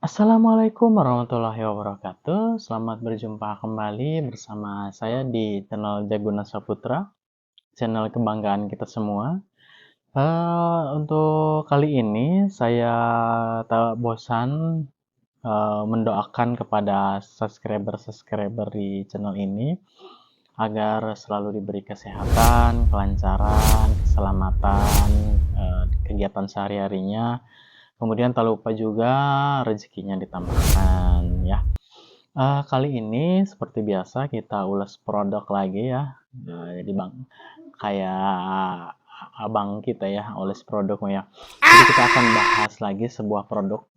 Assalamualaikum warahmatullahi wabarakatuh. Selamat berjumpa kembali bersama saya di channel Jaguna Saputra, channel kebanggaan kita semua. Untuk kali ini saya tak bosan mendoakan kepada subscriber di channel ini agar selalu diberi kesehatan, kelancaran, keselamatan, kegiatan sehari-harinya. Kemudian tak lupa juga rezekinya ditambahkan ya. Kali ini seperti biasa kita ulas produk lagi ya. Jadi bang kayak abang kita ya, ulas produk ya. Jadi kita akan bahas lagi sebuah produk.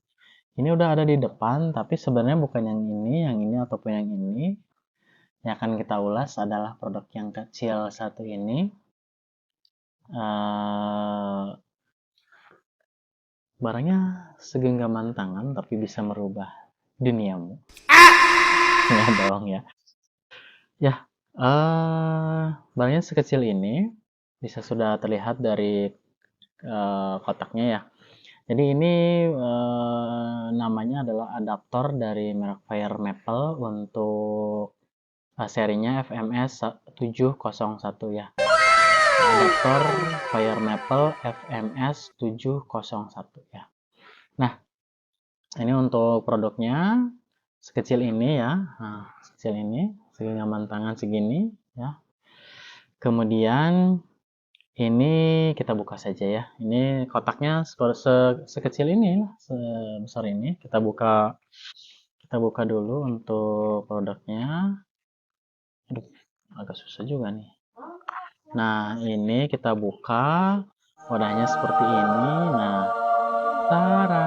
Ini udah ada di depan, tapi sebenarnya bukan yang ini ataupun yang ini. Yang akan kita ulas adalah produk yang kecil satu ini. Barangnya segenggaman tangan, tapi bisa merubah duniamu. Ya dong ya. Ya, barangnya sekecil ini bisa sudah terlihat dari kotaknya ya. Jadi ini namanya adalah adaptor dari merek Fire Maple untuk serinya FMS 701 ya. Adaptor Fire Maple FMS 701 ya. Nah, ini untuk produknya sekecil ini ya. Nah, sekecil ini, segenggaman tangan segini ya. Kemudian ini kita buka saja ya. Ini kotaknya sekecil ini, sebesar ini. Kita buka dulu untuk produknya. Aduh, agak susah juga nih. Nah, ini kita buka wadahnya seperti ini. Nah, tara.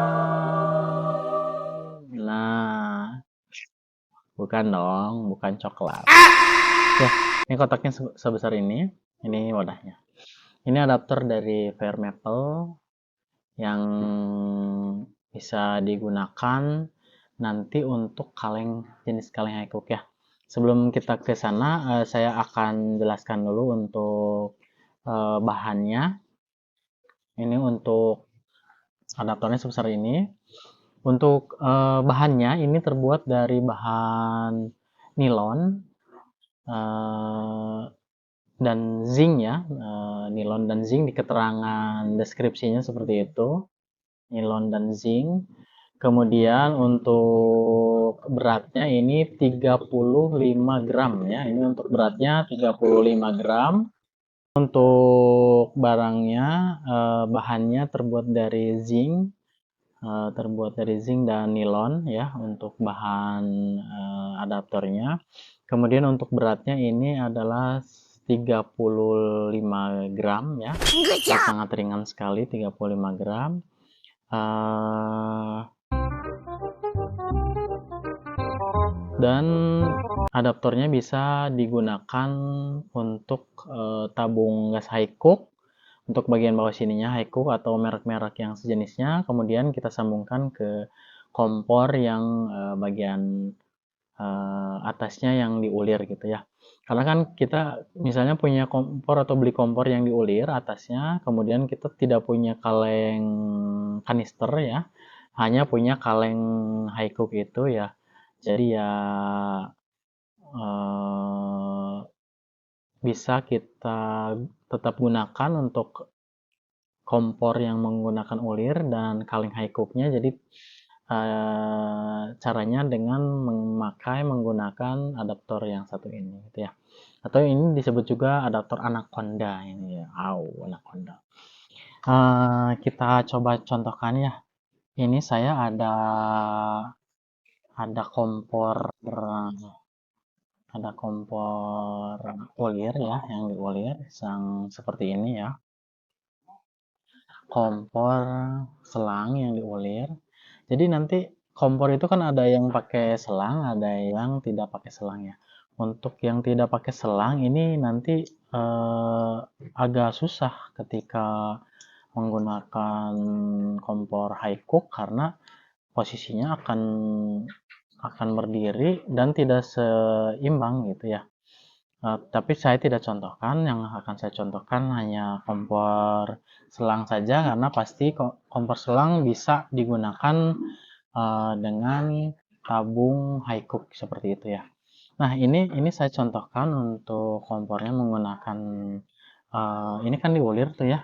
Nah, bukan dong, bukan coklat. Ya, ini kotaknya sebesar ini. Ini wadahnya. Ini adapter dari Fire Maple yang bisa digunakan nanti untuk jenis kaleng high-cook ya. Sebelum kita ke sana, saya akan jelaskan dulu untuk bahannya. Ini untuk adaptornya sebesar ini. Untuk bahannya ini terbuat dari bahan nilon dan zinc ya. Nilon dan zinc di keterangan deskripsinya seperti itu. Nilon dan zinc. Kemudian untuk beratnya ini 35 gram ya. Ini untuk beratnya 35 gram. Untuk barangnya bahannya terbuat dari zinc, dan nilon ya untuk bahan adaptornya. Kemudian untuk beratnya ini adalah 35 gram ya. Sangat ringan sekali 35 gram. Dan adaptornya bisa digunakan untuk tabung gas high-cook untuk bagian bawah sininya high-cook atau merek-merek yang sejenisnya. Kemudian kita sambungkan ke kompor yang bagian atasnya yang diulir gitu ya. Karena kan kita misalnya punya kompor atau beli kompor yang diulir atasnya, kemudian kita tidak punya kaleng kanister ya, hanya punya kaleng high-cook itu ya. Jadi ya bisa kita tetap gunakan untuk kompor yang menggunakan ulir dan kaleng high-cooknya. Jadi caranya dengan menggunakan adaptor yang satu ini gitu ya. Atau ini disebut juga adaptor anaconda ini ya. Anaconda. Kita coba contohkan ya. Ini saya ada kompor ulir ya, yang diulir yang seperti ini ya. Kompor selang yang diulir. Jadi nanti kompor itu kan ada yang pakai selang, ada yang tidak pakai selang ya. Untuk yang tidak pakai selang ini nanti agak susah ketika menggunakan kompor high cook karena posisinya akan berdiri dan tidak seimbang gitu ya. Tapi saya tidak contohkan, yang akan saya contohkan hanya kompor selang saja karena pasti kompor selang bisa digunakan dengan tabung high cook seperti itu ya. Nah, ini saya contohkan untuk kompornya menggunakan ini kan diulir tuh ya.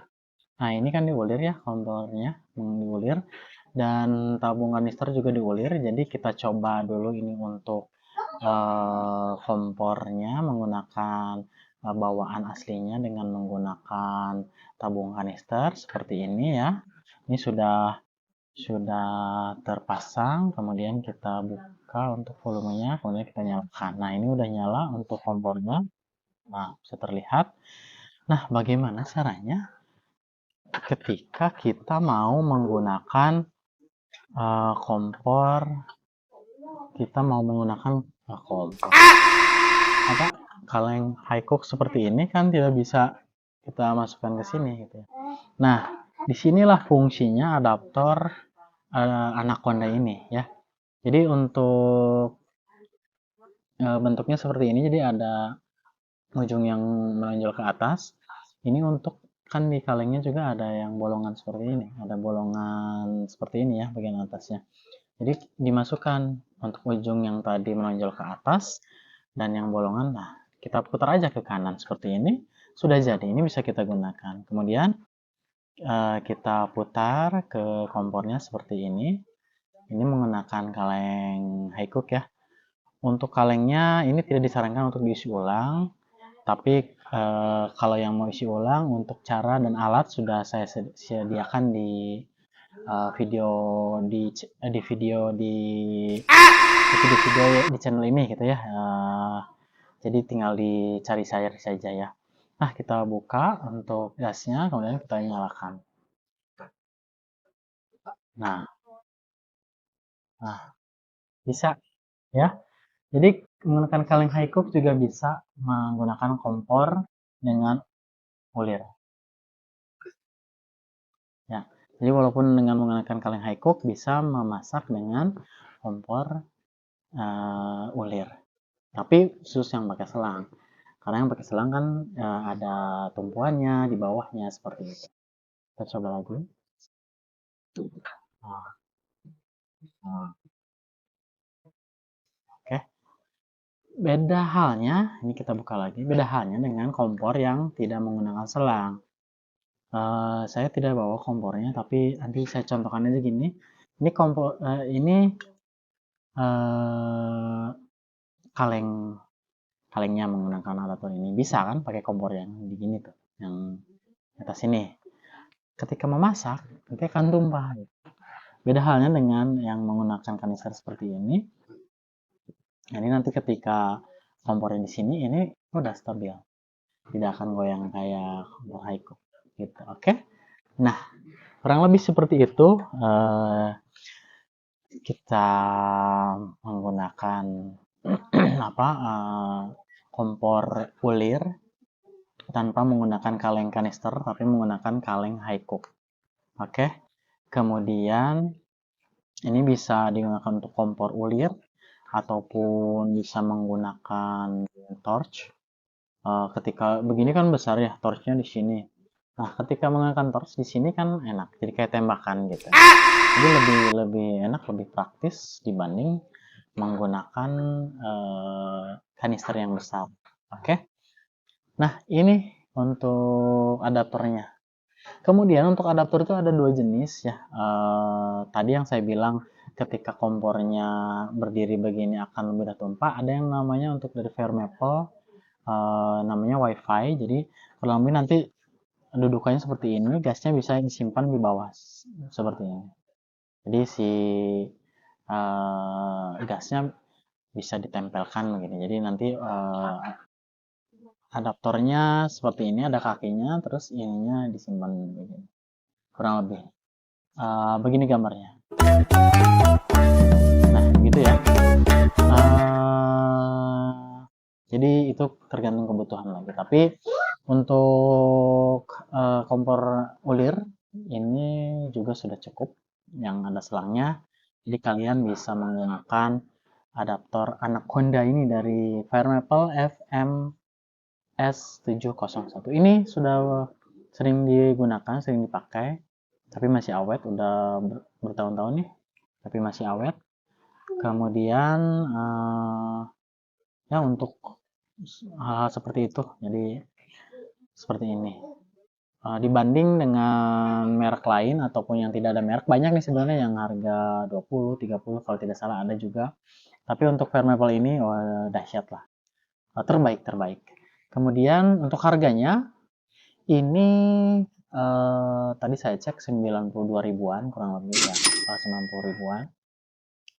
Nah, ini kan diulir ya kompornya, diulir dan tabung kanister juga diulir. Jadi kita coba dulu ini untuk kompornya menggunakan bawaan aslinya dengan menggunakan tabung kanister seperti ini ya. Ini sudah terpasang, kemudian kita buka untuk volumenya, kemudian kita nyalakan. Nah, ini udah nyala untuk kompornya. Nah, bisa terlihat. Nah, bagaimana caranya ketika kita mau menggunakan kompor, kita mau menggunakan kompor apa kaleng high cook seperti ini kan tidak bisa kita masukkan ke sini gitu ya. Nah, disinilah fungsinya adaptor Anaconda ini ya. Jadi untuk bentuknya seperti ini, jadi ada ujung yang menonjol ke atas. Ini untuk kan di kalengnya juga ada yang bolongan seperti ini, ada bolongan seperti ini ya bagian atasnya. Jadi dimasukkan untuk ujung yang tadi menonjol ke atas dan yang bolongan, nah kita putar aja ke kanan seperti ini, sudah jadi. Ini bisa kita gunakan. Kemudian kita putar ke kompornya seperti ini. Ini menggunakan kaleng high cook ya. Untuk kalengnya ini tidak disarankan untuk diisi ulang, tapi kalau yang mau isi ulang untuk cara dan alat sudah saya sediakan di video di video di channel ini gitu ya. Jadi tinggal dicari saja ya. Nah, kita buka untuk gasnya, kemudian kita nyalakan. Nah, bisa ya. Jadi menggunakan kaleng high cook juga bisa menggunakan kompor dengan ulir. Ya, jadi walaupun dengan menggunakan kaleng high cook bisa memasak dengan kompor ulir. Tapi khusus yang pakai selang. Karena yang pakai selang kan ada tumpuannya di bawahnya seperti itu. Kita coba lagi. Nah, oke. Beda halnya, ini kita buka lagi. Beda halnya dengan kompor yang tidak menggunakan selang. Saya tidak bawa kompornya, tapi nanti saya contohkan aja gini. Ini kompor, ini kaleng kalengnya menggunakan adaptor ini bisa kan pakai kompor yang begini tuh, yang atas ini. Ketika memasak, nanti akan tumpah. Beda halnya dengan yang menggunakan kanister seperti ini. Ini nanti ketika kompornya di sini, ini udah stabil, tidak akan goyang kayak kompor high cook gitu. Oke. Nah, kurang lebih seperti itu. Kita menggunakan apa kompor ulir tanpa menggunakan kaleng kanister, tapi menggunakan kaleng high cook. Oke. Kemudian ini bisa digunakan untuk kompor ulir ataupun bisa menggunakan torch. Ketika begini kan besar ya torchnya di sini. Nah, ketika menggunakan torch di sini kan enak, jadi kayak tembakan gitu. Jadi lebih enak, lebih praktis dibanding menggunakan kanister yang besar. Oke. Nah, ini untuk adaptornya. Kemudian untuk adaptor itu ada dua jenis ya. Tadi yang saya bilang ketika kompornya berdiri begini akan lebih mudah tumpah. Ada yang namanya untuk dari Firemaple, namanya WiFi. Jadi kurang lebih nanti dudukannya seperti ini, gasnya bisa disimpan di bawah seperti ini. Jadi si gasnya bisa ditempelkan begini. Jadi nanti adaptornya seperti ini, ada kakinya, terus ininya disimpan begini. Kurang lebih begini gambarnya. Nah, gitu ya. Jadi itu tergantung kebutuhan lagi. Tapi untuk kompor ulir ini juga sudah cukup yang ada selangnya. Jadi kalian bisa menggunakan adaptor Anaconda ini dari Firemaple FMS701. Ini sudah sering digunakan, sering dipakai, tapi masih awet, udah bertahun-tahun nih tapi masih awet. Kemudian ya untuk hal seperti itu, jadi seperti ini. Dibanding dengan merek lain ataupun yang tidak ada merek, banyak nih sebenarnya yang harga 20, 30 kalau tidak salah ada juga. Tapi untuk Fair Maple ini dahsyat lah. Terbaik. Kemudian untuk harganya ini tadi saya cek 92 ribuan kurang lebih ya, 90 ribuan.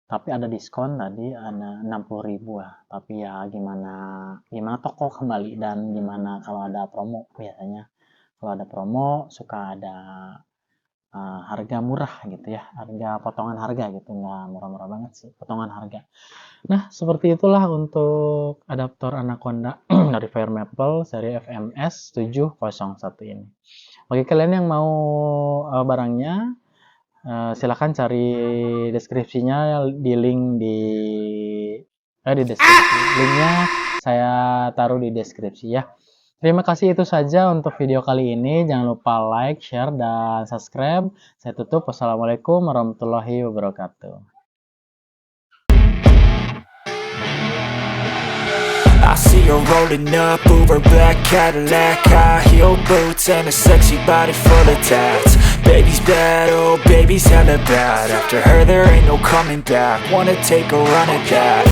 Tapi ada diskon tadi ada 60 ribu lah. Tapi ya gimana toko kembali dan gimana kalau ada promo biasanya. Kalau ada promo suka ada harga murah gitu ya, harga potongan harga gitu, nggak murah-murah banget sih potongan harga. Nah seperti itulah untuk adaptor Anaconda dari Fair Maple seri FMS 701 ini. Bagi kalian yang mau barangnya, silakan cari deskripsinya di link di deskripsi. Linknya saya taruh di deskripsi ya. Terima kasih, itu saja untuk video kali ini. Jangan lupa like, share, dan subscribe. Saya tutup. Wassalamualaikum warahmatullahi wabarakatuh. I see her rolling up, Uber black Cadillac, high heel boots and a sexy body full of tats. Baby's bad, oh baby's hella bad. After her there ain't no coming back. Wanna take a run at that.